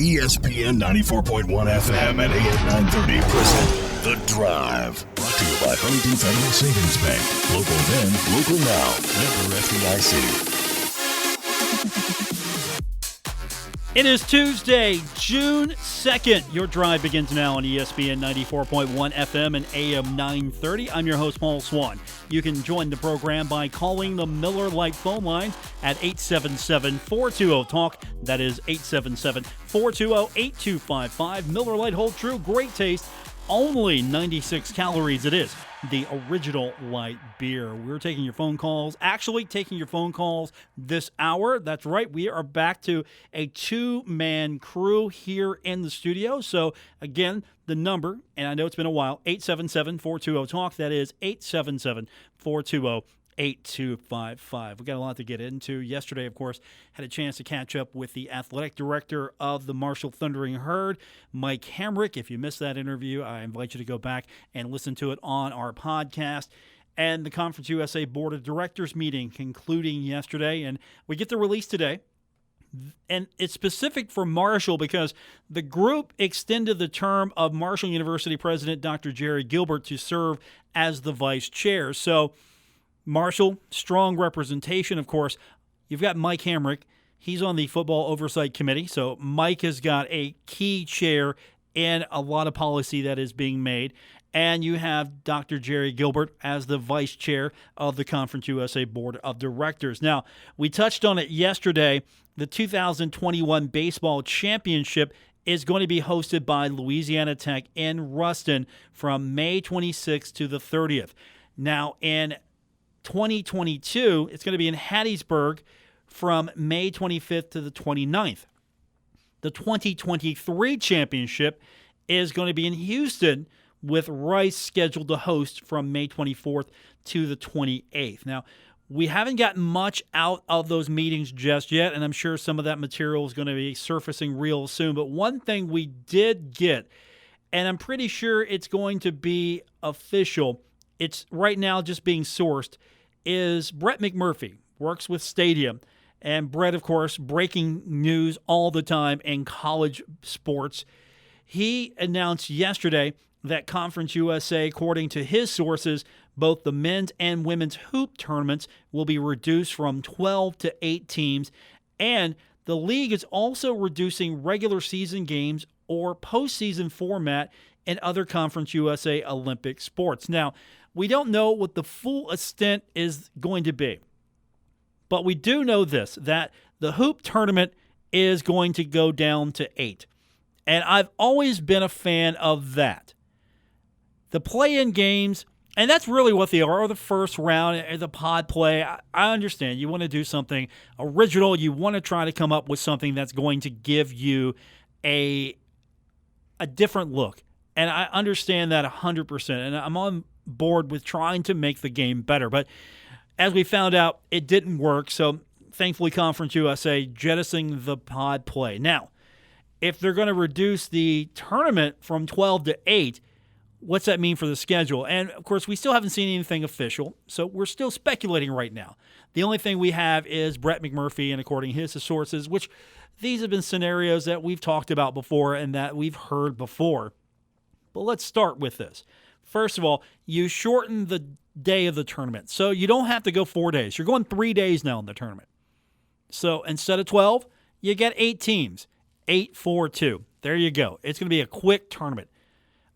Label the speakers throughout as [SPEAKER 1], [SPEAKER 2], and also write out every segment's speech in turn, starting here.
[SPEAKER 1] ESPN 94.1 FM and AM 930 present The Drive. Brought to you by Huntington Federal Savings Bank. Local then, local now. Member FDIC.
[SPEAKER 2] It is Tuesday, June 2nd. Your drive begins now on ESPN 94.1 FM and AM 930. I'm your host, Paul Swann. You can join the program by calling the Miller Lite phone line at 877-420-TALK. That is 877-420-8255. Miller Lite, hold true, great taste. Only 96 calories it is. The original light beer. We're taking your phone calls, actually taking your phone calls this hour. That's right. We are back to a two-man crew here in the studio. So, again, the number, and I know it's been a while, 877-420-TALK. That is 877-420-8255. We've got a lot to get into. Yesterday, of course, had a chance to catch up with the athletic director of the Marshall Thundering Herd, Mike Hamrick. If you missed that interview, I invite you to go back and listen to it on our podcast. And the Conference USA Board of Directors meeting concluding yesterday, and we get the release today. And it's specific for Marshall because the group extended the term of Marshall University President Dr. Jerry Gilbert to serve as the vice chair. So Marshall, strong representation, of course. You've got Mike Hamrick. He's on the Football Oversight Committee, so Mike has got a key chair in a lot of policy that is being made. And you have Dr. Jerry Gilbert as the vice chair of the Conference USA Board of Directors. Now, we touched on it yesterday. The 2021 Baseball Championship is going to be hosted by Louisiana Tech in Ruston from May 26th to the 30th. Now, in 2022, it's going to be in Hattiesburg from May 25th to the 29th. The 2023 championship is going to be in Houston with Rice scheduled to host from May 24th to the 28th. Now, we haven't gotten much out of those meetings just yet, and I'm sure some of that material is going to be surfacing real soon. But one thing we did get, and I'm pretty sure it's going to be official, it's right now just being sourced, is Brett McMurphy, works with Stadium. And Brett, of course, breaking news all the time in college sports. He announced yesterday that Conference USA, according to his sources, both the men's and women's hoop tournaments will be reduced from 12 to 8 teams. And the league is also reducing regular season games or postseason format in other Conference USA Olympic sports. Now, we don't know what the full extent is going to be, but we do know this, that the hoop tournament is going to go down to 8. And I've always been a fan of that. The play-in games, and that's really what they are, the first round, the pod play. I understand you want to do something original. You want to try to come up with something that's going to give you a different look. And I understand that 100%. And I'm on board with trying to make the game better. But as we found out, it didn't work. So thankfully, Conference USA jettisoning the pod play. Now, if they're going to reduce the tournament from 12 to 8, what's that mean for the schedule? And, of course, we still haven't seen anything official, so we're still speculating right now. The only thing we have is Brett McMurphy, and according to his sources, which these have been scenarios that we've talked about before and that we've heard before. But let's start with this. First of all, you shorten the day of the tournament, so you don't have to go 4 days. You're going 3 days now in the tournament. So instead of 12, you get 8 teams, 8-4-2. There you go. It's going to be a quick tournament.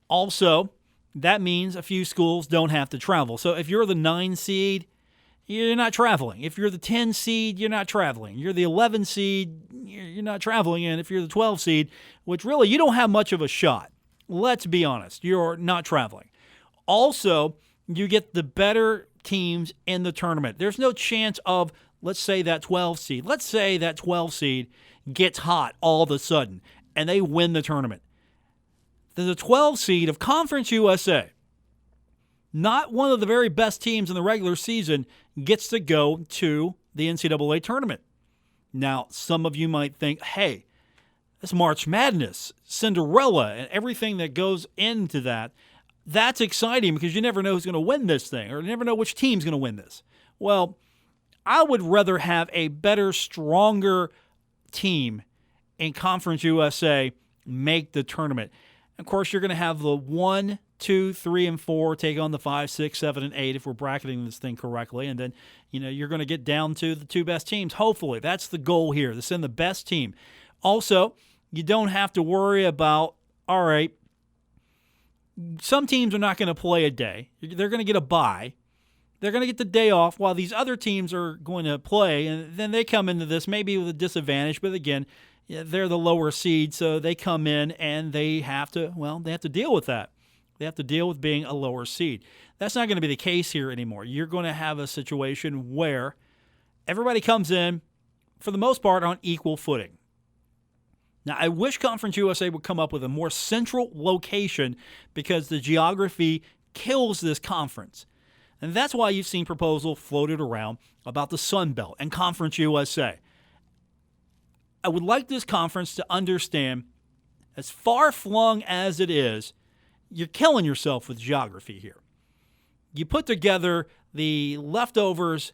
[SPEAKER 2] Also, that means a few schools don't have to travel. So if you're the 9 seed, you're not traveling. If you're the 10 seed, you're not traveling. You're the 11 seed, you're not traveling. And if you're the 12 seed, which really you don't have much of a shot, let's be honest, you're not traveling. Also, you get the better teams in the tournament. There's no chance of, let's say, that 12 seed. Let's say that 12 seed gets hot all of a sudden and they win the tournament. Then the 12 seed of Conference USA, not one of the very best teams in the regular season, gets to go to the NCAA tournament. Now, some of you might think, hey, it's March Madness, Cinderella, and everything that goes into that. That's exciting because you never know who's going to win this thing, or you never know which team's going to win this. Well, I would rather have a better, stronger team in Conference USA make the tournament. Of course, you're going to have the 1, 2, 3, and 4 take on the 5, 6, 7, and 8 if we're bracketing this thing correctly. And then, you're going to get down to the 2 best teams. Hopefully, that's the goal here, to send the best team. Also, you don't have to worry about, all right, some teams are not going to play a day. They're going to get a bye. They're going to get the day off while these other teams are going to play, and then they come into this maybe with a disadvantage. But again, they're the lower seed, so they come in and they have to deal with that. They have to deal with being a lower seed. That's not going to be the case here anymore. You're going to have a situation where everybody comes in, for the most part, on equal footing. Now, I wish Conference USA would come up with a more central location because the geography kills this conference. And that's why you've seen proposals floated around about the Sun Belt and Conference USA. I would like this conference to understand, as far-flung as it is, you're killing yourself with geography here. You put together the leftovers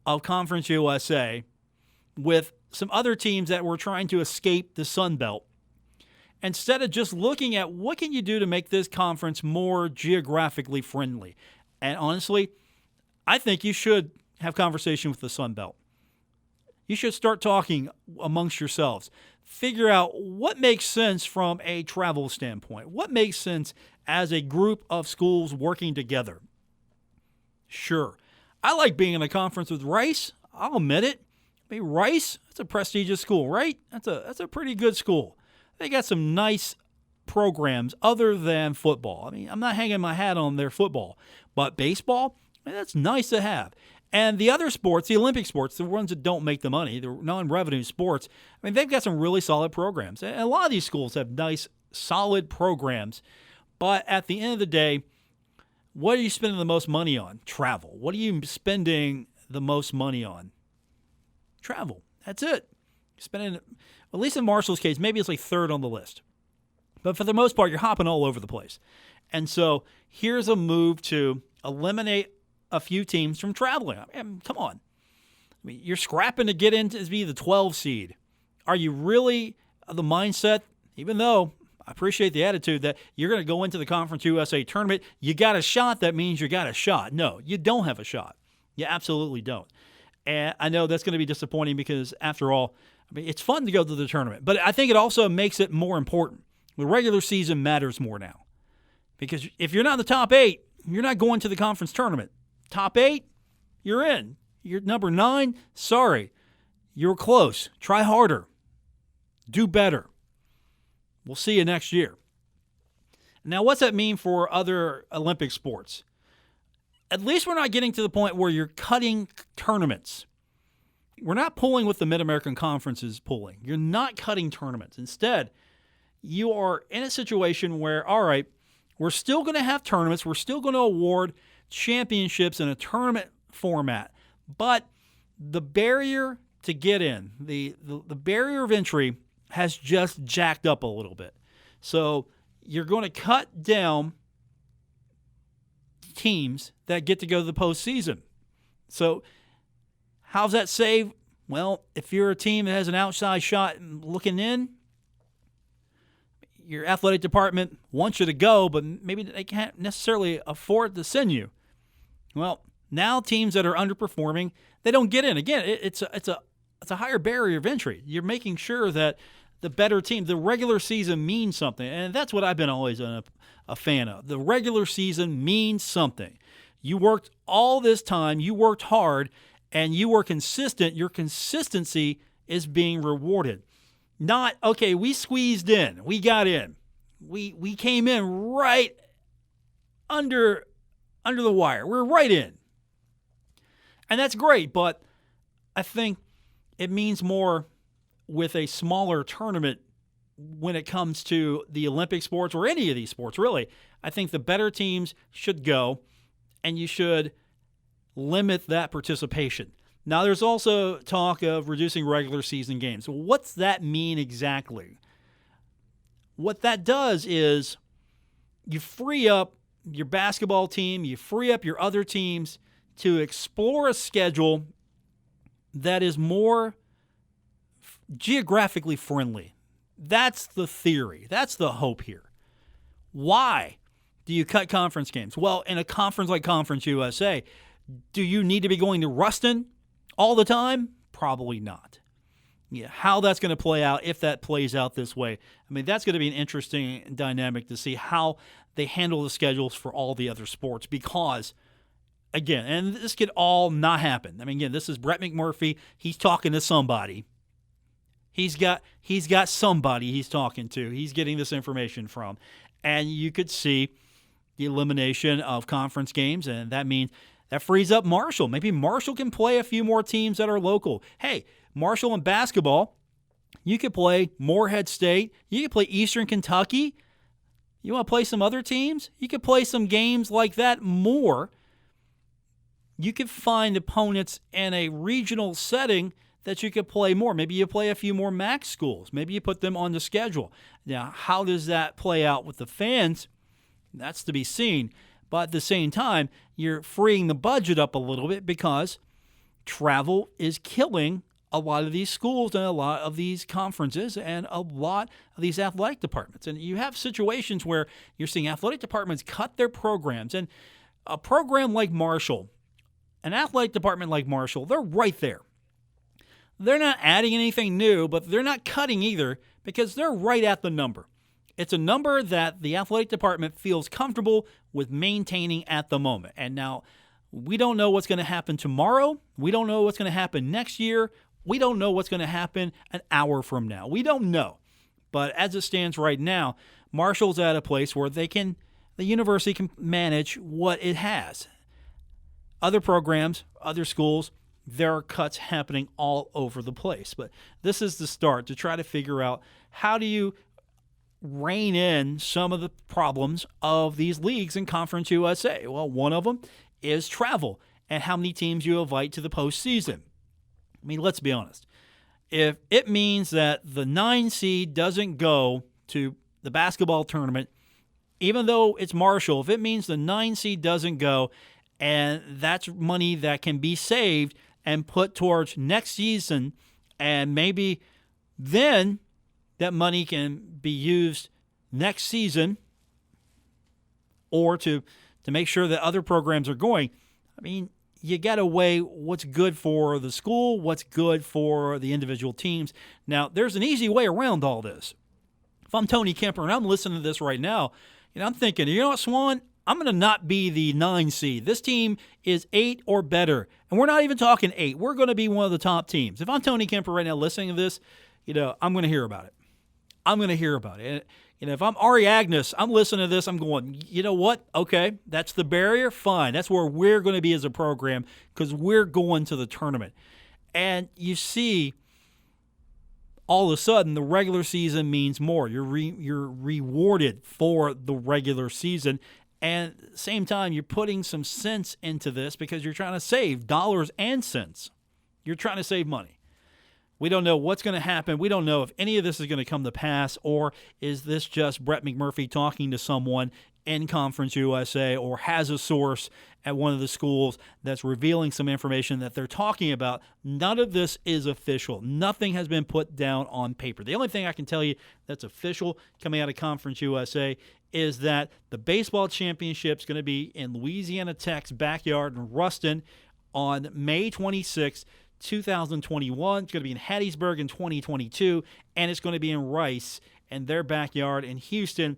[SPEAKER 2] of Conference USA with some other teams that were trying to escape the Sun Belt, instead of just looking at what can you do to make this conference more geographically friendly. And honestly, I think you should have conversation with the Sun Belt. You should start talking amongst yourselves. Figure out what makes sense from a travel standpoint. What makes sense as a group of schools working together. Sure, I like being in a conference with Rice. I'll admit it. I mean, Rice, that's a prestigious school, right? That's a pretty good school. They got some nice programs other than football. I mean, I'm not hanging my hat on their football, but baseball, that's nice to have. And the other sports, the Olympic sports, the ones that don't make the money, the non-revenue sports, I mean, they've got some really solid programs. And a lot of these schools have nice, solid programs. But at the end of the day, what are you spending the most money on? Travel. What are you spending the most money on? Travel. That's it. Spending, at least in Marshall's case, maybe it's like third on the list. But for the most part, you're hopping all over the place. And so here's a move to eliminate a few teams from traveling. I mean, come on. I mean, you're scrapping to get in to be the 12 seed. Are you really of the mindset, even though I appreciate the attitude that you're going to go into the Conference USA tournament, you got a shot, that means you got a shot. No, you don't have a shot. You absolutely don't. And I know that's going to be disappointing because, after all, I mean, it's fun to go to the tournament. But I think it also makes it more important. The regular season matters more now. Because if you're not in the top 8, you're not going to the conference tournament. Top 8, you're in. You're number 9, sorry. You're close. Try harder. Do better. We'll see you next year. Now, what's that mean for other Olympic sports? At least we're not getting to the point where you're cutting tournaments. We're not pulling what the Mid-American Conference is pulling. You're not cutting tournaments. Instead, you are in a situation where, all right, we're still going to have tournaments. We're still going to award championships in a tournament format. But the barrier to get in, the barrier of entry has just jacked up a little bit. So you're going to cut down teams that get to go to the postseason. So how's that save? Well, if you're a team that has an outside shot looking in, your athletic department wants you to go, but maybe they can't necessarily afford to send you. Well, now teams that are underperforming, they don't get in. Again, it's a higher barrier of entry. You're making sure that the better team, the regular season means something, and that's what I've been always a fan of. The regular season means something. You worked all this time, you worked hard, and you were consistent. Your consistency is being rewarded. Not, okay, we squeezed in, we got in. We came in right under the wire. We're right in. And that's great, but I think it means more with a smaller tournament when it comes to the Olympic sports or any of these sports, really. I think the better teams should go, and you should limit that participation. Now, there's also talk of reducing regular season games. What's that mean exactly? What that does is you free up your basketball team, you free up your other teams to explore a schedule that is more geographically friendly. That's the theory. That's the hope here. Why do you cut conference games? Well, in a conference like Conference USA, do you need to be going to Ruston all the time? Probably not. Yeah, how that's going to play out, if that plays out this way, I mean, that's going to be an interesting dynamic to see how they handle the schedules for all the other sports because, again, and this could all not happen. I mean, again, this is Brett McMurphy. He's talking to somebody. He's got somebody he's talking to. He's getting this information from. And you could see the elimination of conference games, and that means that frees up Marshall. Maybe Marshall can play a few more teams that are local. Hey, Marshall in basketball, you could play Morehead State. You could play Eastern Kentucky. You want to play some other teams? You could play some games like that more. You could find opponents in a regional setting that you could play more. Maybe you play a few more MAC schools. Maybe you put them on the schedule. Now, how does that play out with the fans? That's to be seen. But at the same time, you're freeing the budget up a little bit because travel is killing a lot of these schools and a lot of these conferences and a lot of these athletic departments. And you have situations where you're seeing athletic departments cut their programs. And a program like Marshall, an athletic department like Marshall, they're right there. They're not adding anything new, but they're not cutting either because they're right at the number. It's a number that the athletic department feels comfortable with maintaining at the moment. And now we don't know what's going to happen tomorrow. We don't know what's going to happen next year. We don't know what's going to happen an hour from now. We don't know. But as it stands right now, Marshall's at a place where the university can manage what it has. Other programs, other schools, there are cuts happening all over the place. But this is the start to try to figure out how do you rein in some of the problems of these leagues in Conference USA. Well, one of them is travel and how many teams you invite to the postseason. I mean, let's be honest. If it means that the 9 seed doesn't go to the basketball tournament, even though it's Marshall, if it means the 9 seed doesn't go, and that's money that can be saved and put towards next season, and maybe then that money can be used next season or to make sure that other programs are going. I mean, you got to weigh what's good for the school, what's good for the individual teams. Now, there's an easy way around all this. If I'm Tony Kemper and I'm listening to this right now, I'm thinking, you know what, Swann? I'm going to not be the 9 seed. This team is 8 or better. And we're not even talking 8. We're going to be one of the top teams. If I'm Tony Kemper right now listening to this, I'm going to hear about it. I'm going to hear about it. And if I'm Ari Agnes, I'm listening to this, I'm going, you know what? Okay, that's the barrier. Fine. That's where we're going to be as a program because we're going to the tournament. And you see, all of a sudden, the regular season means more. You're rewarded for the regular season. And at the same time, you're putting some sense into this because you're trying to save dollars and cents. You're trying to save money. We don't know what's going to happen. We don't know if any of this is going to come to pass, or is this just Brett McMurphy talking to someone in Conference USA or has a source at one of the schools that's revealing some information that they're talking about. None of this is official. Nothing has been put down on paper. The only thing I can tell you that's official coming out of Conference USA is that the baseball championship is going to be in Louisiana Tech's backyard in Ruston on May 26th, 2021. It's going to be in Hattiesburg in 2022, and it's going to be in Rice in their backyard in Houston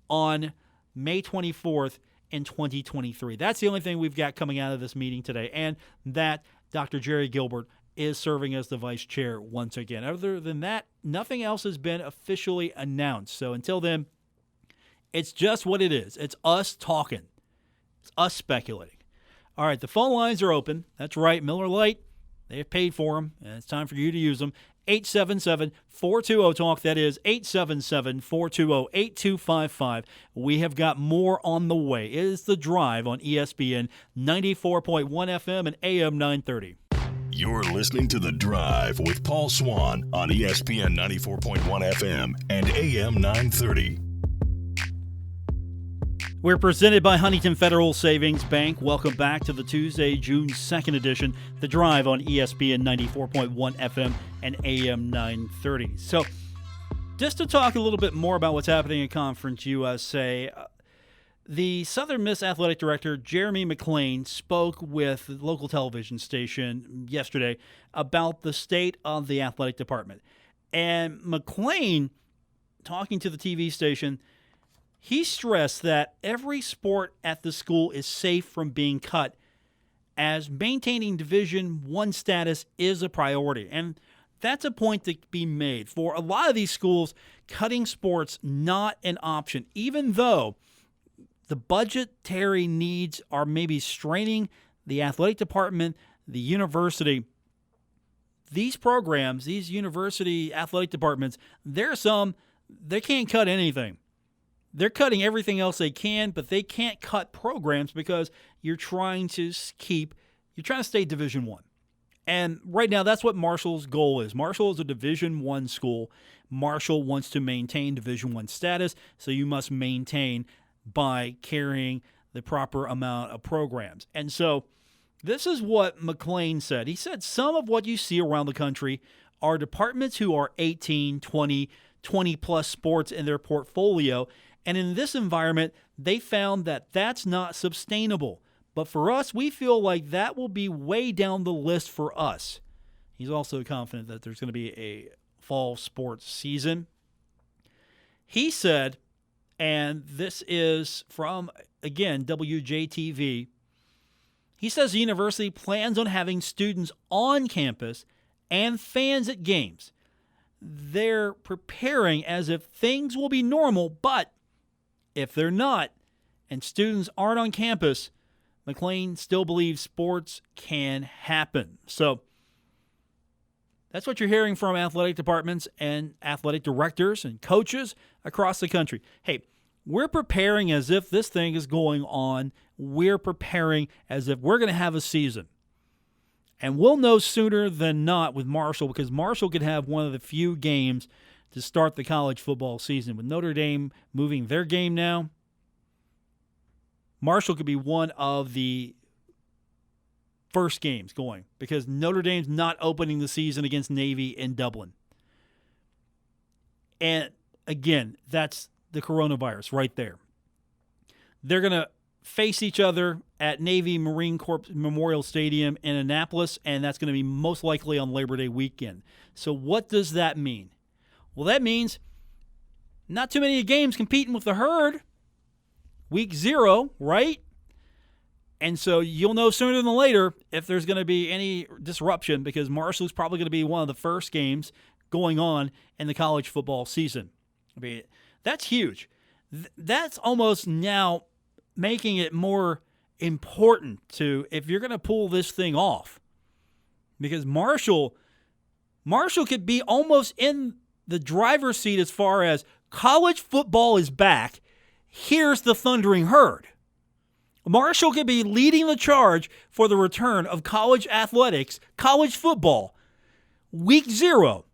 [SPEAKER 2] on May 24th in 2023. That's the only thing we've got coming out of this meeting today, and that Dr. Jerry Gilbert is serving as the vice chair once again. Other than that, nothing else has been officially announced. So until then, it's just what it is. It's us talking. It's us speculating. All right, the phone lines are open. That's right, Miller Lite. They've paid for them, and it's time for you to use them. 877-420-TALK. That is 877-420-8255. We have got more on the way. It is The Drive on ESPN 94.1 FM and AM 930.
[SPEAKER 1] You're listening to The Drive with Paul Swann on ESPN 94.1 FM and AM 930.
[SPEAKER 2] We're presented by Huntington Federal Savings Bank. Welcome back to the Tuesday, June 2nd edition, The Drive on ESPN 94.1 FM and AM 930. So, just to talk a little bit more about what's happening in Conference USA, the Southern Miss Athletic Director, Jeremy McClain, spoke with the local television station yesterday about the state of the athletic department. And McClain, talking to the TV station, he stressed that every sport at the school is safe from being cut, as maintaining Division I status is a priority. And that's a point to be made. For a lot of these schools, cutting sports not an option, even though the budgetary needs are maybe straining the athletic department, the university. These programs, these university athletic departments, they can't cut anything. They're cutting everything else they can, but they can't cut programs because you're trying to stay Division I. And right now, that's what Marshall's goal is. Marshall is a Division I school. Marshall wants to maintain Division I status, so you must maintain by carrying the proper amount of programs. And so this is what McClain said. He said some of what you see around the country are departments who are 18, 20-plus sports in their portfolio. And in this environment, they found that that's not sustainable. But for us, we feel like that will be way down the list for us. He's also confident that there's going to be a fall sports season. He said, and this is from, again, WJTV, he says the university plans on having students on campus and fans at games. They're preparing as if things will be normal, but if they're not and students aren't on campus, McClain still believes sports can happen. So that's what you're hearing from athletic departments and athletic directors and coaches across the country. Hey, we're preparing as if this thing is going on. We're preparing as if we're going to have a season. And we'll know sooner than not with Marshall, because Marshall could have one of the few games to start the college football season. With Notre Dame moving their game now, Marshall could be one of the first games going, because Notre Dame's not opening the season against Navy in Dublin. And again, that's the coronavirus right there. They're going to face each other at Navy Marine Corps Memorial Stadium in Annapolis, and that's going to be most likely on Labor Day weekend. So what does that mean? Well, that means not too many games competing with the herd. Week 0, right? And so you'll know sooner than later if there's going to be any disruption, because Marshall's probably going to be one of the first games going on in the college football season. I mean, that's huge. That's almost now making it more important to, if you're going to pull this thing off, because Marshall could be almost in the driver's seat as far as college football is back. Here's the thundering herd. Marshall could be leading the charge for the return of college athletics, college football, week 0.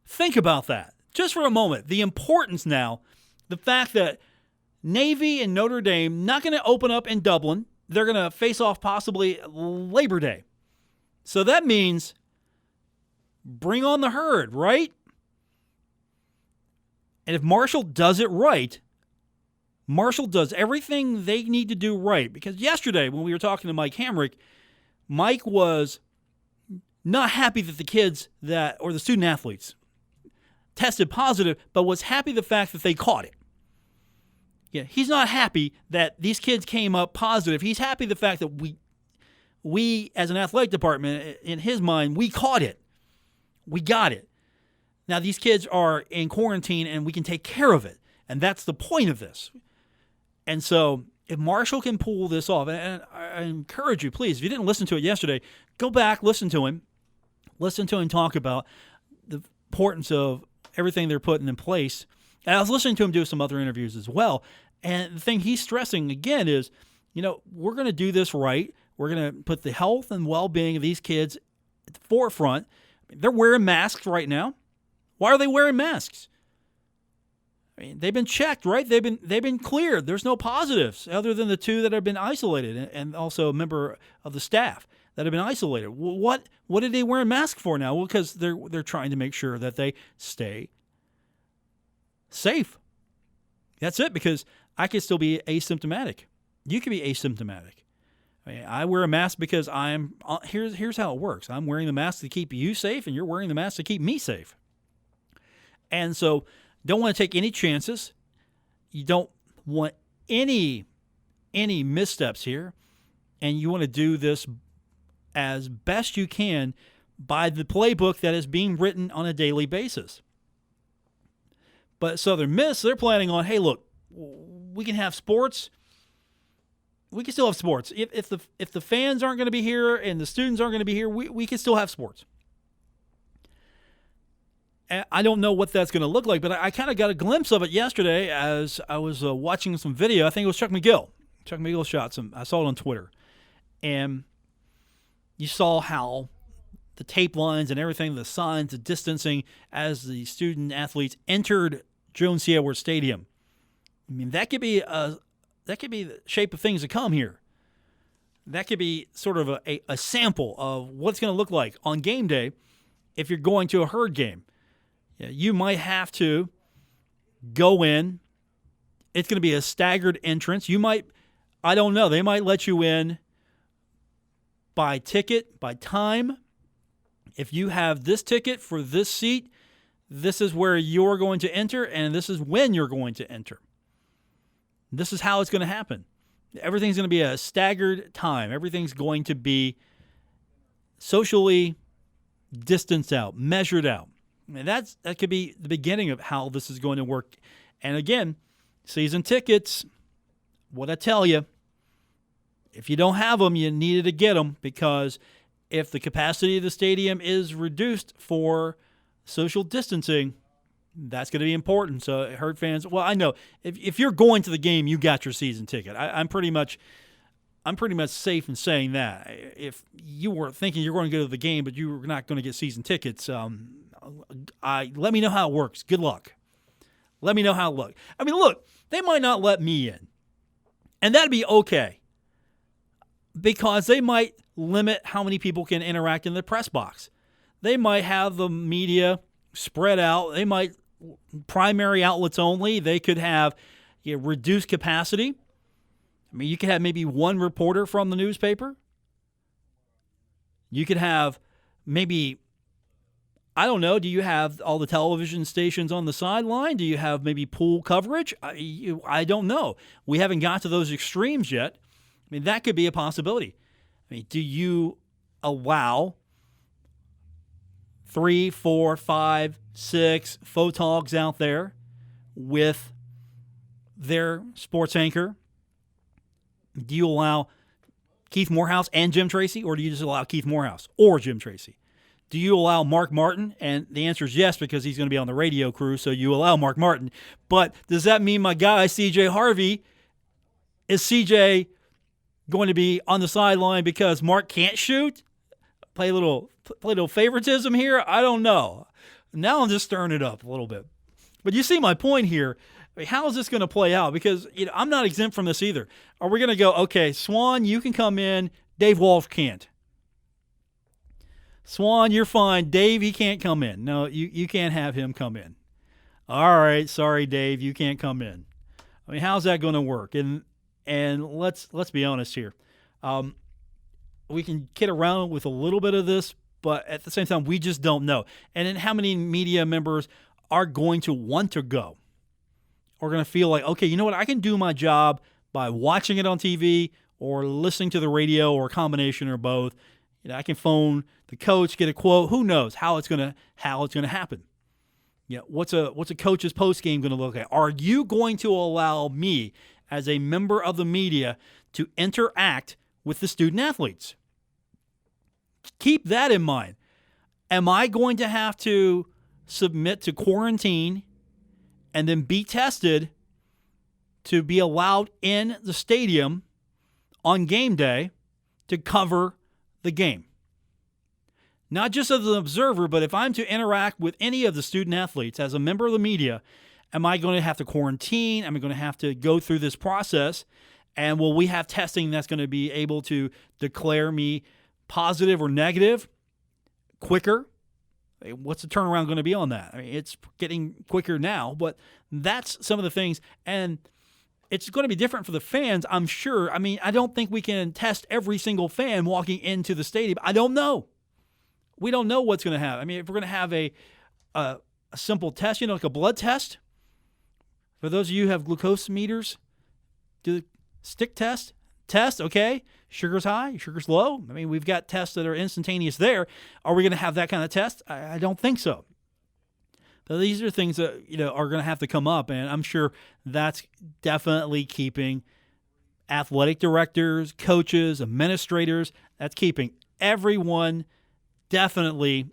[SPEAKER 2] Think about that just for a moment. The importance now, the fact that Navy and Notre Dame not going to open up in Dublin. They're going to face off possibly Labor Day. So that means bring on the herd, right? And if Marshall does it right, Marshall does everything they need to do right. Because yesterday when we were talking to Mike Hamrick, Mike was not happy that the kids or the student athletes tested positive, but was happy the fact that they caught it. Yeah, he's not happy that these kids came up positive. He's happy the fact that we as an athletic department, in his mind, we caught it. We got it. Now these kids are in quarantine and we can take care of it. And that's the point of this. And so if Marshall can pull this off, and I encourage you, please, if you didn't listen to it yesterday, go back, listen to him talk about the importance of everything they're putting in place. And I was listening to him do some other interviews as well. And the thing he's stressing, again, is, we're going to do this right. We're going to put the health and well-being of these kids at the forefront. They're wearing masks right now. Why are they wearing masks? I mean, they've been checked, right? They've been cleared. There's no positives other than the 2 that have been isolated, and also a member of the staff that have been isolated. What are they wearing masks for now? Well, because they're trying to make sure that they stay safe. That's it, because I could still be asymptomatic. You could be asymptomatic. I wear a mask because here's how it works. I'm wearing the mask to keep you safe, and you're wearing the mask to keep me safe. And so don't want to take any chances. You don't want any missteps here, and you want to do this as best you can by the playbook that is being written on a daily basis. But Southern Miss, they're planning on, hey, look, we can have sports. We can still have sports. If the fans aren't going to be here and the students aren't going to be here, we can still have sports. And I don't know what that's going to look like, but I kind of got a glimpse of it yesterday as I was watching some video. I think it was Chuck McGill. Chuck McGill shot some. I saw it on Twitter. And you saw how the tape lines and everything, the signs, the distancing as the student athletes entered Jones C. Edwards Stadium. I mean, that could be the shape of things to come here. That could be sort of a sample of what's going to look like on game day if you're going to a Herd game. You might have to go in. It's going to be a staggered entrance. I don't know, they might let you in by ticket, by time. If you have this ticket for this seat, this is where you're going to enter, and this is when you're going to enter. This is how it's going to happen. Everything's going to be a staggered time. Everything's going to be socially distanced out, measured out. And that could be the beginning of how this is going to work. And again, season tickets, what I tell you, if you don't have them, you needed to get them, because if the capacity of the stadium is reduced for social distancing, that's going to be important. So Herd fans, well, I know if you're going to the game, you got your season ticket. I'm pretty much safe in saying that. If you were thinking you're going to go to the game, but you were not going to get season tickets, let me know how it works. Good luck. Let me know how it looks. I mean, look, they might not let me in, and that'd be okay, because they might limit how many people can interact in the press box. They might have the media spread out. They might primary outlets only. They could have reduced capacity. I mean, you could have maybe one reporter from the newspaper. You could have maybe, I don't know, do you have all the television stations on the sideline? Do you have maybe pool coverage? I don't know. We haven't got to those extremes yet. I mean, that could be a possibility. I mean, do you allow 3, 4, 5, 6 photogs out there with their sports anchor? Do you allow Keith Morehouse and Jim Tracy, or do you just allow Keith Morehouse or Jim Tracy? Do you allow Mark Martin? And the answer is yes, because he's going to be on the radio crew, so you allow Mark Martin. But does that mean my guy, C.J. Harvey, is C.J. going to be on the sideline because Mark can't shoot? Play a little favoritism here? I don't know. Now I'm just stirring it up a little bit. But you see my point here. I mean, how is this going to play out? Because I'm not exempt from this either. Are we going to go, okay, Swann, you can come in, Dave Walsh can't? Swann, you're fine. Dave, he can't come in. No, you can't have him come in. All right, sorry, Dave, you can't come in. I mean, how's that going to work? And let's be honest here. We can kid around with a little bit of this, but at the same time, we just don't know. And then how many media members are going to want to go? Or going to feel like, okay, you know what? I can do my job by watching it on TV or listening to the radio or a combination or both. I can phone the coach, get a quote. Who knows how it's going to happen? What's a coach's post game going to look like? Are you going to allow me as a member of the media to interact with the student athletes? Keep that in mind. Am I going to have to submit to quarantine and then be tested to be allowed in the stadium on game day to cover the game? Not just as an observer, but if I'm to interact with any of the student athletes as a member of the media, am I going to have to quarantine? Am I going to have to go through this process? And will we have testing that's going to be able to declare me positive or negative quicker? What's the turnaround going to be on that? I mean, it's getting quicker now, but that's some of the things. And it's going to be different for the fans, I'm sure. I mean, I don't think we can test every single fan walking into the stadium. I don't know. We don't know what's going to happen. I mean, if we're going to have a simple test, like a blood test, for those of you who have glucose meters, do the stick test, okay, sugar's high, sugar's low. I mean, we've got tests that are instantaneous there. Are we going to have that kind of test? I don't think so. But these are things that are going to have to come up, and I'm sure that's definitely keeping athletic directors, coaches, administrators, that's keeping everyone definitely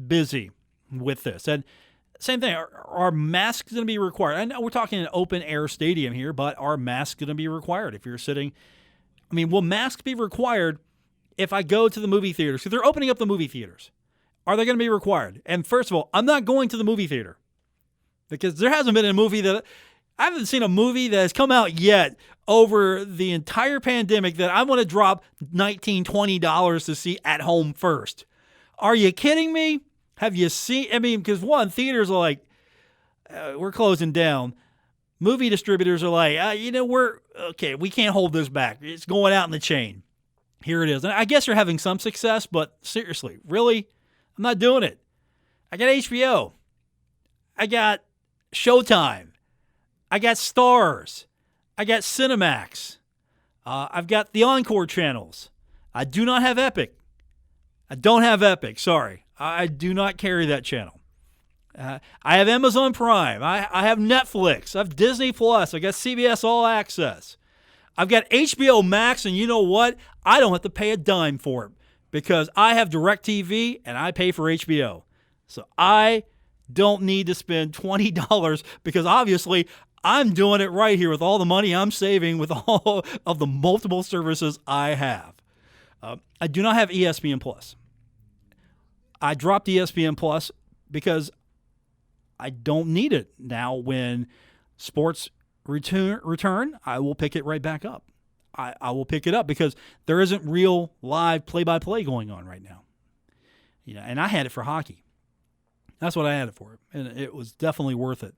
[SPEAKER 2] busy with this. And same thing, are masks going to be required? I know we're talking an open-air stadium here, but are masks going to be required if you're sitting? I mean, will masks be required if I go to the movie theaters? Because they're opening up the movie theaters. Are they going to be required? And first of all, I'm not going to the movie theater because there hasn't been a movie that I haven't seen a movie that has come out yet over the entire pandemic that I want to drop $19, $20 to see at home first. Are you kidding me? Have you seen? I mean, because one, theaters are like, we're closing down. Movie distributors are like, we can't hold this back. It's going out in the chain. Here it is. And I guess you're having some success, but seriously, really? I'm not doing it. I got HBO. I got Showtime. I got Stars. I got Cinemax. I've got the Encore channels. I do not have Epic. I don't have Epic. Sorry. I do not carry that channel. I have Amazon Prime. I have Netflix. I have Disney Plus. I got CBS All Access. I've got HBO Max, and you know what? I don't have to pay a dime for it because I have DirecTV and I pay for HBO. So I don't need to spend $20 because obviously I'm doing it right here with all the money I'm saving with all of the multiple services I have. I do not have ESPN Plus. I dropped ESPN Plus because I don't need it now. When sports return, I will pick it right back up. I will pick it up because there isn't real live play-by-play going on right now. And I had it for hockey. That's what I had it for, and it was definitely worth it.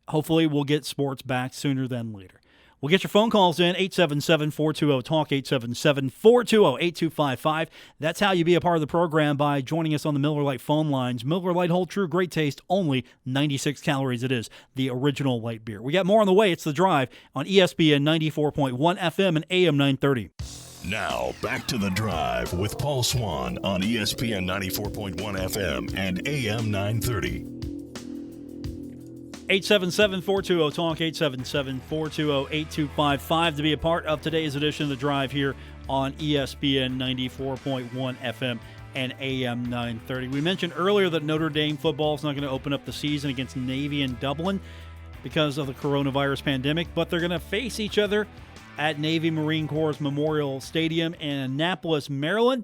[SPEAKER 2] Hopefully, we'll get sports back sooner than later. We'll get your phone calls in, 877-420-TALK, 877-420-8255. That's how you be a part of the program, by joining us on the Miller Lite phone lines. Miller Lite, hold true, great taste, only 96 calories. It is the original light beer. We got more on the way. It's The Drive on ESPN 94.1 FM and AM 930.
[SPEAKER 1] Now, back to The Drive with Paul Swann on ESPN 94.1 FM and AM 930.
[SPEAKER 2] 877-420-TALK, 877-420-8255 to be a part of today's edition of The Drive here on ESPN 94.1 FM and AM 930. We mentioned earlier that Notre Dame football is not going to open up the season against Navy in Dublin because of the coronavirus pandemic, but they're going to face each other at Navy Marine Corps Memorial Stadium in Annapolis, Maryland.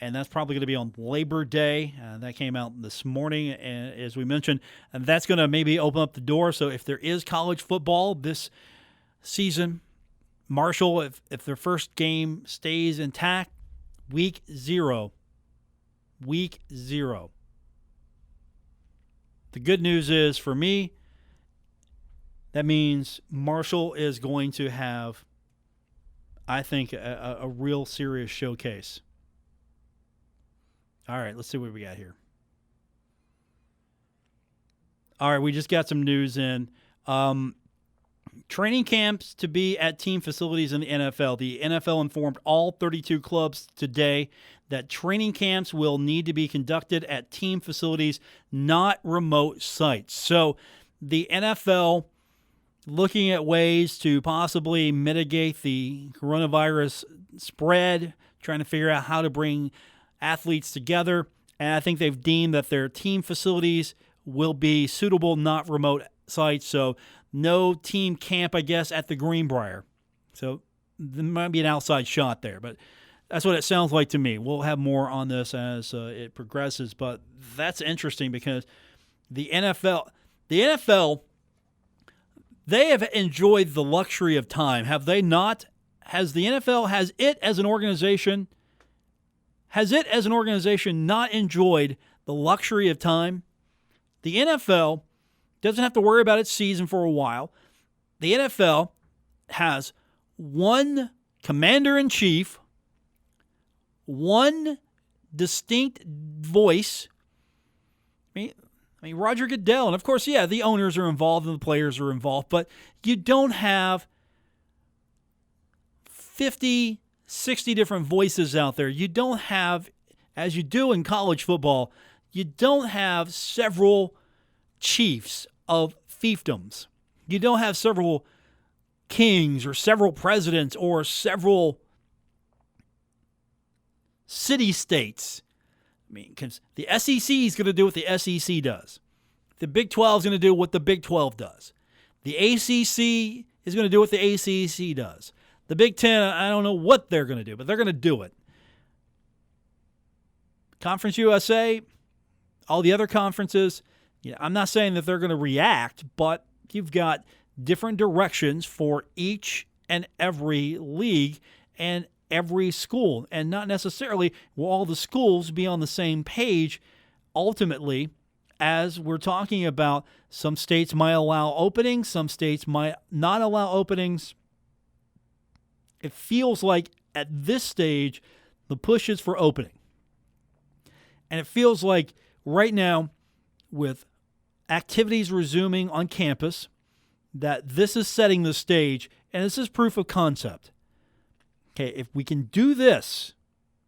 [SPEAKER 2] And that's probably going to be on Labor Day. That came out this morning, and as we mentioned. And that's going to maybe open up the door. So if there is college football this season, Marshall, if their first game stays intact, week zero. The good news is, for me, that means Marshall is going to have, I think, a real serious showcase. All right, let's see what we got here. All right, we just got some news in. Training camps to be at team facilities in the NFL. The NFL informed all 32 clubs today that training camps will need to be conducted at team facilities, not remote sites. So the NFL looking at ways to possibly mitigate the coronavirus spread, trying to figure out how to bring athletes together, and I think they've deemed that their team facilities will be suitable, not remote sites. So no team camp, I guess, at the Greenbrier. So there might be an outside shot there, but that's what it sounds like to me. We'll have more on this as it progresses, but that's interesting because the NFL, they have enjoyed the luxury of time, have they not? Has it as an organization not enjoyed the luxury of time. The NFL doesn't have to worry about its season for a while. The NFL has one commander-in-chief, one distinct voice. I mean, Roger Goodell, and of course, yeah, the owners are involved and the players are involved, but you don't have 50, 60 different voices out there. You don't have, as you do in college football, you don't have several chiefs of fiefdoms. You don't have several kings or several presidents or several city-states. I mean, because the SEC is going to do what the SEC does. The Big 12 is going to do what the Big 12 does. The ACC is going to do what the ACC does. The Big 10, I don't know what they're going to do, but they're going to do it. Conference USA, all the other conferences, I'm not saying that they're going to react, but you've got different directions for each and every league and every school. And not necessarily will all the schools be on the same page ultimately, as we're talking about. Some states might allow openings, some states might not allow openings. It feels like at this stage, the push is for opening. And it feels like right now, with activities resuming on campus, that this is setting the stage, and this is proof of concept. Okay, if we can do this,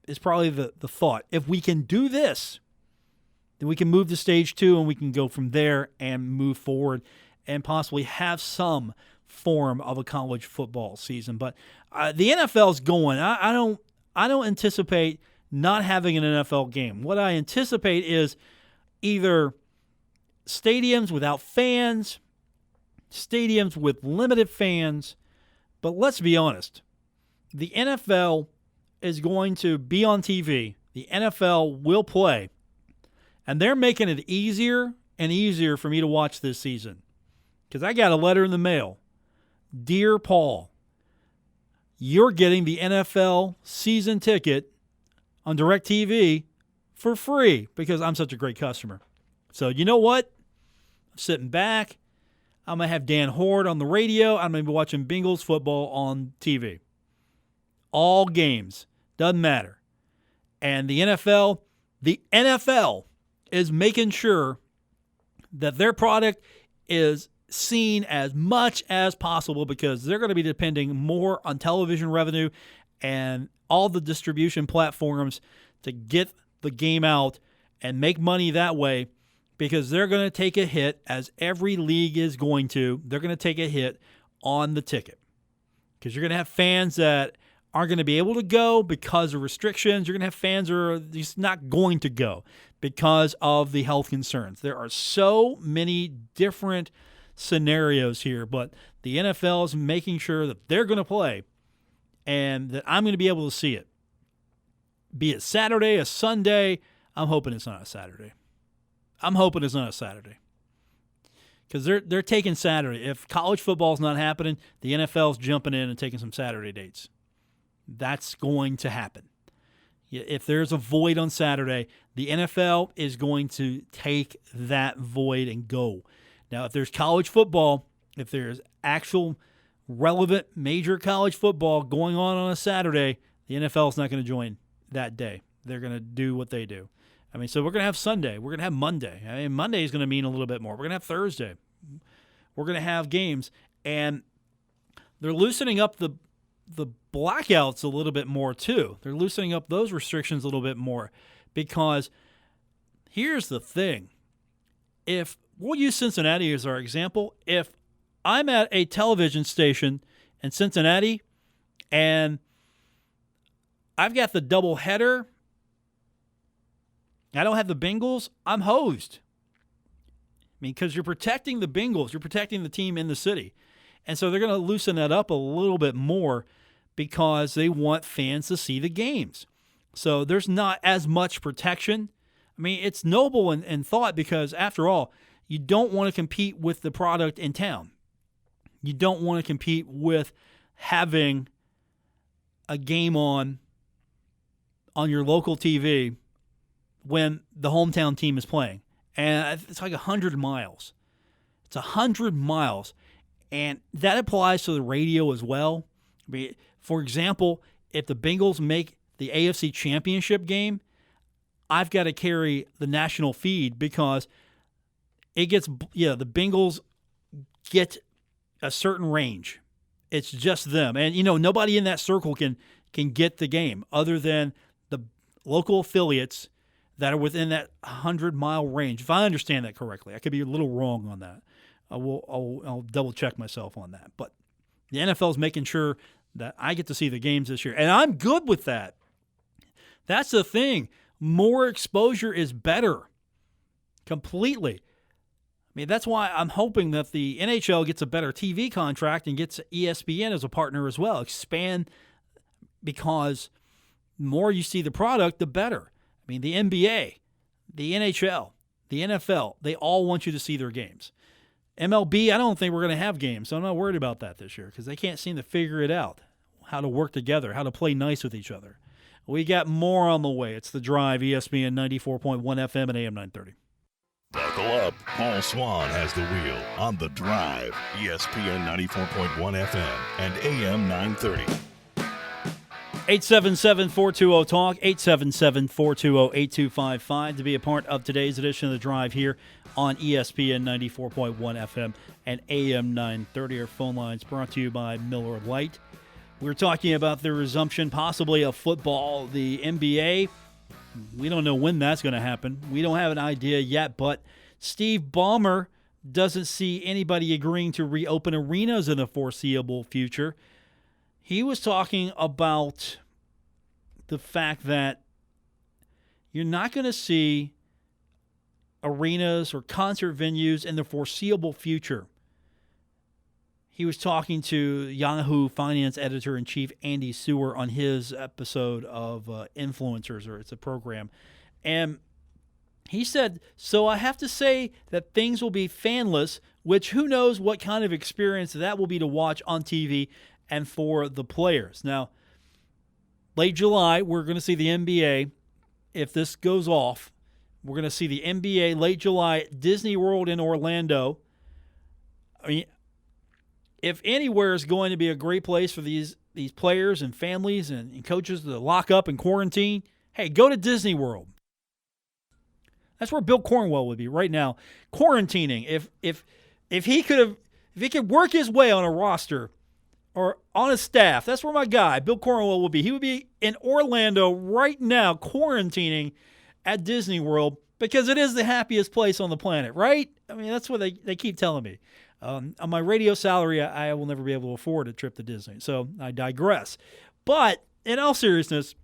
[SPEAKER 2] is probably the thought. If we can do this, then we can move to stage 2, and we can go from there and move forward and possibly have some form of a college football season. But the NFL's going. I don't anticipate not having an NFL game. What I anticipate is either stadiums without fans, stadiums with limited fans. But let's be honest, the NFL is going to be on TV. The NFL will play. And they're making it easier and easier for me to watch this season. Because I got a letter in the mail. Dear Paul, you're getting the NFL season ticket on DirecTV for free because I'm such a great customer. So you know what? I'm sitting back. I'm going to have Dan Horde on the radio. I'm going to be watching Bengals football on TV. All games. Doesn't matter. And the NFL is making sure that their product is seen as much as possible because they're going to be depending more on television revenue and all the distribution platforms to get the game out and make money that way, because they're going to take a hit, as every league is going to. They're going to take a hit on the ticket because you're going to have fans that aren't going to be able to go because of restrictions. You're going to have fans that are just not going to go because of the health concerns. There are so many different scenarios here, but the NFL is making sure that they're going to play and that I'm going to be able to see it. Be it Saturday, a Sunday. I'm hoping it's not a Saturday. Because they're taking Saturday. If college football's not happening, the NFL's jumping in and taking some Saturday dates. That's going to happen. If there's a void on Saturday, the NFL is going to take that void and go. Now, if there's college football, if there's actual relevant major college football going on a Saturday, the NFL is not going to join that day. They're going to do what they do. I mean, so we're going to have Sunday. We're going to have Monday. I mean, Monday is going to mean a little bit more. We're going to have Thursday. We're going to have games. And they're loosening up the blackouts a little bit more, too. They're loosening up those restrictions a little bit more. Because here's the thing. If we'll use Cincinnati as our example. If I'm at a television station in Cincinnati and I've got the double header, I don't have the Bengals, I'm hosed. I mean, because you're protecting the Bengals. You're protecting the team in the city. And so they're going to loosen that up a little bit more because they want fans to see the games. So there's not as much protection. I mean, it's noble in thought because, after all, you don't want to compete with the product in town. You don't want to compete with having a game on your local TV when the hometown team is playing. And it's like 100 miles. It's 100 miles. And that applies to the radio as well. I mean, for example, if the Bengals make the AFC Championship game, I've got to carry the national feed because the Bengals get a certain range. It's just them. And, nobody in that circle can get the game other than the local affiliates that are within that 100-mile range. If I understand that correctly, I could be a little wrong on that. I'll double-check myself on that. But the NFL is making sure that I get to see the games this year, and I'm good with that. That's the thing. More exposure is better. Completely. I mean, that's why I'm hoping that the NHL gets a better TV contract and gets ESPN as a partner as well. Expand, because the more you see the product, the better. I mean, the NBA, the NHL, the NFL, they all want you to see their games. MLB, I don't think we're going to have games, so I'm not worried about that this year because they can't seem to figure it out, how to work together, how to play nice with each other. We got more on the way. It's The Drive, ESPN 94.1 FM and AM 930.
[SPEAKER 1] Buckle up. Paul Swann has the wheel on The Drive, ESPN 94.1 FM and AM 930.
[SPEAKER 2] 877-420-TALK, 877-420-8255 to be a part of today's edition of The Drive here on ESPN 94.1 FM and AM 930. Our phone lines brought to you by Miller Lite. We're talking about the resumption possibly of football, the NBA. We don't know when that's going to happen. We don't have an idea yet, but Steve Ballmer doesn't see anybody agreeing to reopen arenas in the foreseeable future. He was talking about the fact that you're not going to see arenas or concert venues in the foreseeable future. He was talking to Yahoo Finance Editor-in-Chief Andy Sewer on his episode of Influencers, or it's a program. And he said, so I have to say that things will be fanless, which who knows what kind of experience that will be to watch on TV and for the players. Now, late July, we're going to see the NBA. If this goes off, we're going to see the NBA late July at Disney World in Orlando. I mean, if anywhere is going to be a great place for these players and families and coaches to lock up and quarantine, hey, go to Disney World. That's where Bill Cornwell would be right now, quarantining. If he could work his way on a roster or on a staff, that's where my guy, Bill Cornwell, would be. He would be in Orlando right now quarantining at Disney World because it is the happiest place on the planet, right? I mean, that's what they keep telling me. On my radio salary, I will never be able to afford a trip to Disney, so I digress. But in all seriousness,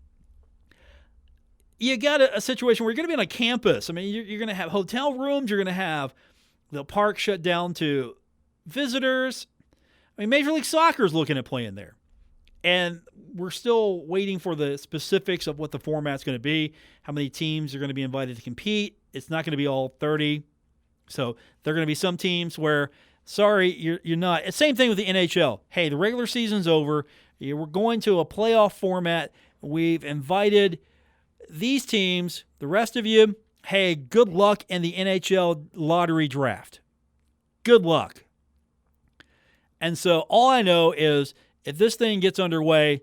[SPEAKER 2] you got a situation where you're going to be on a campus. I mean, you're going to have hotel rooms. You're going to have the park shut down to visitors. I mean, Major League Soccer is looking at playing there. And we're still waiting for the specifics of what the format's going to be, how many teams are going to be invited to compete. It's not going to be all 30. So there are going to be some teams where, sorry, you're not. It's same thing with the NHL. Hey, the regular season's over. We're going to a playoff format. We've invited these teams. The rest of you, hey, good luck in the NHL lottery draft. Good luck. And so all I know is if this thing gets underway,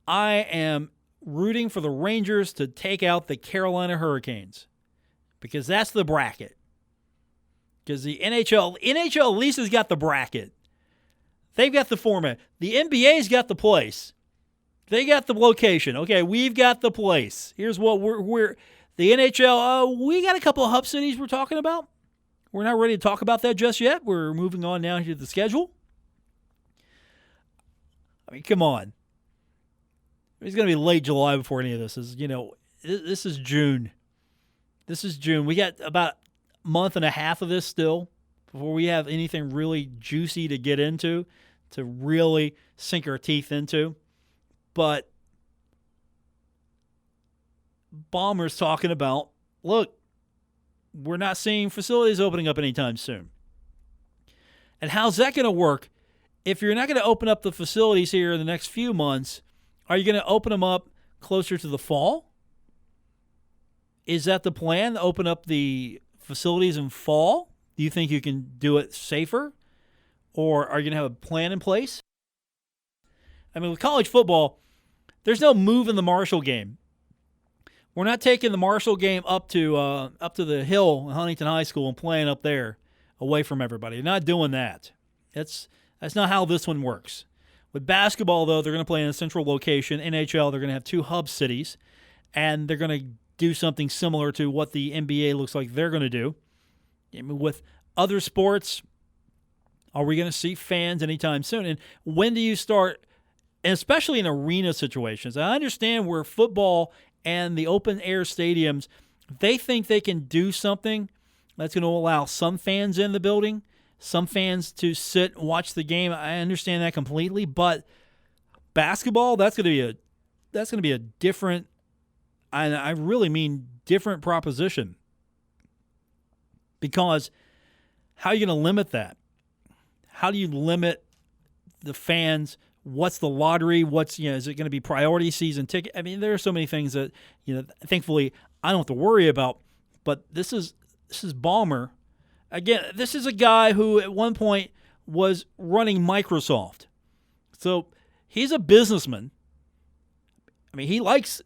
[SPEAKER 2] I am rooting for the Rangers to take out the Carolina Hurricanes because that's the bracket. Because the NHL at least has got the bracket. They've got the format. The NBA's got the place. They got the location. Okay, we've got the place. Here's what we're the NHL, we got a couple of hub cities we're talking about. We're not ready to talk about that just yet. We're moving on now to the schedule. I mean, come on. It's going to be late July before any of this is, this is June. This is June. We got about a month and a half of this still before we have anything really juicy to get into, to really sink our teeth into. But Ballmer's talking about, look, we're not seeing facilities opening up anytime soon. And how's that going to work? If you're not going to open up the facilities here in the next few months, are you going to open them up closer to the fall? Is that the plan, to open up the facilities in fall? Do you think you can do it safer? Or are you going to have a plan in place? I mean, with college football, there's no move in the Marshall game. We're not taking the Marshall game up to the hill in Huntington High School and playing up there away from everybody. You're not doing that. That's not how this one works. With basketball, though, they're going to play in a central location. NHL, they're going to have 2 hub cities, and they're going to do something similar to what the NBA looks like they're going to do. I mean, with other sports, are we going to see fans anytime soon? And when do you start, and especially in arena situations? I understand where football and the open-air stadiums, they think they can do something that's going to allow some fans in the building, some fans to sit and watch the game. I understand that completely, but basketball, that's going to be a different, and I really mean different proposition. Because how are you going to limit that? How do you limit the fans? What's the lottery? Is it going to be priority season ticket? I mean, there are so many things that, thankfully I don't have to worry about. But this is Ballmer. Again, this is a guy who at one point was running Microsoft. So he's a businessman. I mean, he likes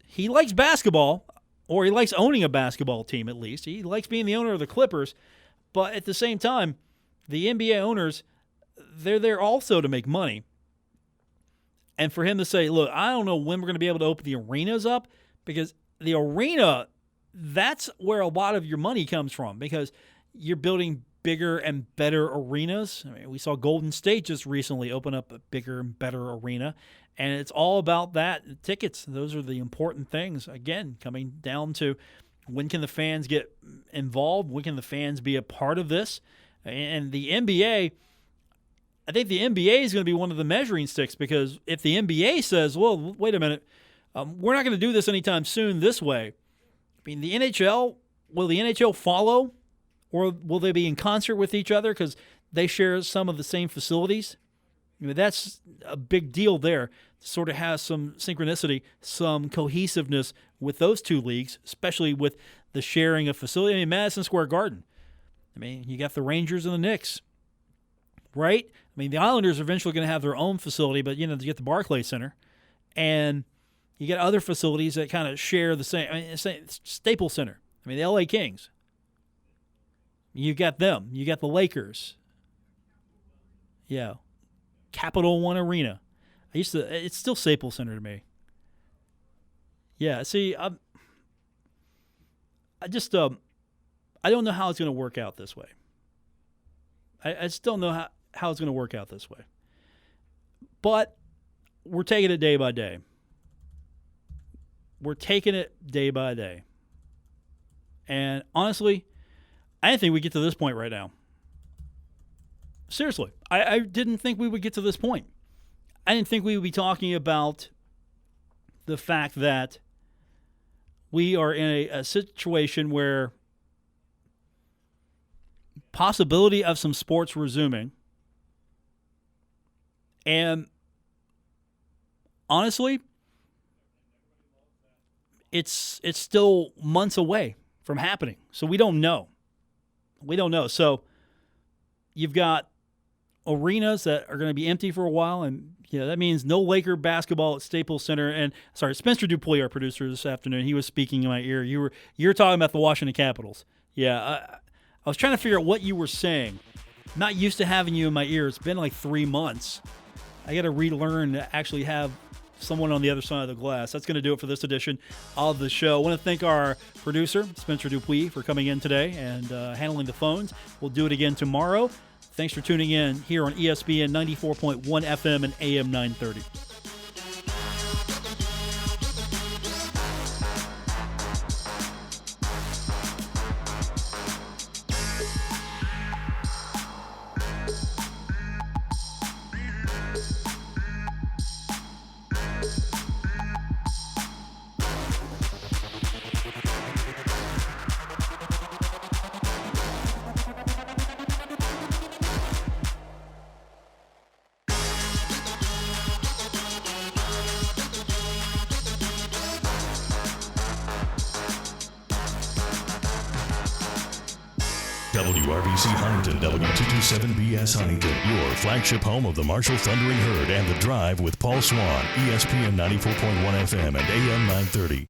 [SPEAKER 2] basketball, or he likes owning a basketball team at least. He likes being the owner of the Clippers. But at the same time, the NBA owners, they're there also to make money. And for him to say, look, I don't know when we're going to be able to open the arenas up, because the arena, that's where a lot of your money comes from, because you're building bigger and better arenas. I mean, we saw Golden State just recently open up a bigger and better arena, and it's all about that. Tickets, those are the important things. Again, coming down to when can the fans get involved? When can the fans be a part of this? And the NBA, I think the NBA is going to be one of the measuring sticks, because if the NBA says, well, wait a minute, we're not going to do this anytime soon this way. I mean, the NHL, will the NHL follow, or will they be in concert with each other because they share some of the same facilities? I mean, that's a big deal there. Sort of has some synchronicity, some cohesiveness with those two leagues, especially with the sharing of facility. I mean, Madison Square Garden. I mean, you got the Rangers and the Knicks, right? I mean, the Islanders are eventually going to have their own facility, but, you get the Barclays Center. And you get other facilities that kind of share the same. I mean, Staples Center. I mean, the LA Kings. You got them. You got the Lakers. Yeah. Capital One Arena. It's still Staples Center to me. Yeah, see, I don't know how it's going to work out this way. I just don't know how it's going to work out this way. But we're taking it day by day. We're taking it day by day. And honestly, I didn't think we'd get to this point right now. Seriously, I didn't think we would get to this point. I didn't think we would be talking about the fact that we are in a situation where possibility of some sports resuming. And honestly, it's still months away from happening. So we don't know. So you've got arenas that are going to be empty for a while, and that means no Laker basketball at Staples Center. And Spencer Dupuis, our producer this afternoon, he was speaking in my ear. You were talking about the Washington Capitals. Yeah, I was trying to figure out what you were saying. I'm not used to having you in my ear. It's been like 3 months. I got to relearn to actually have someone on the other side of the glass. That's going to do it for this edition of the show. I want to thank our producer, Spencer Dupuis, for coming in today and handling the phones. We'll do it again tomorrow. Thanks for tuning in here on ESPN 94.1 FM and AM 930.
[SPEAKER 1] WRBC Huntington, W227BS Huntington, your flagship home of the Marshall Thundering Herd and The Drive with Paul Swann, ESPN 94.1 FM and AM 930.